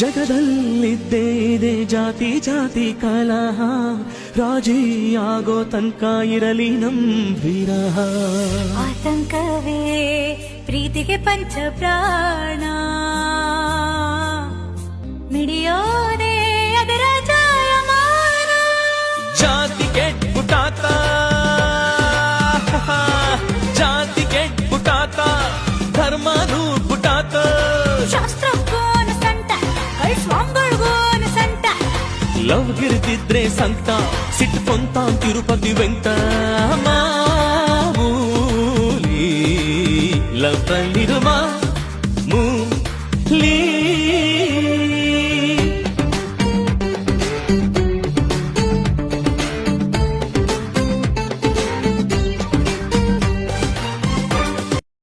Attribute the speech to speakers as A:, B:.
A: ಜಗದಲ್ಲಿದ್ದೇ ಇದೆ ಜಾತಿ ಜಾತಿ ಕಲಹ, ರಾಜಿಯಾಗೋ ತನಕ ಇರಲಿ ನಮ್ ವಿರಹ.
B: ಆತಂಕವೇ ಪ್ರೀತಿಗೆ ಪಂಚ ಪ್ರಾಣ, ಮಿಡಿಯೋದೇ ಅದರ ಜಾಯಮಾನ.
A: ಜಾತಿ ಕೆಟ್ಬುಟಾತ, ಜಾತಿ ಕೆಟ್ಬುಟಾತ, ಧರ್ಮನೂ ಬುಟಾತ.
B: ಶಾಸ್ತ್ರಕ್ಕೋನು ಸಂಟ, ಕೈ ಸ್ವಾಮಿಗಳಿಗೋನು ಸಂಟ.
A: ಲವ್ ಗಿರ್ತಿದ್ರೆ ಸಂತ, ಸಿಟ್ಕೊಂತ ತಿರುಪತಿ ವೆಂಟ. ಮಾಮೂಲಿ ಲವ್ ಅಲ್ಲಿರುವ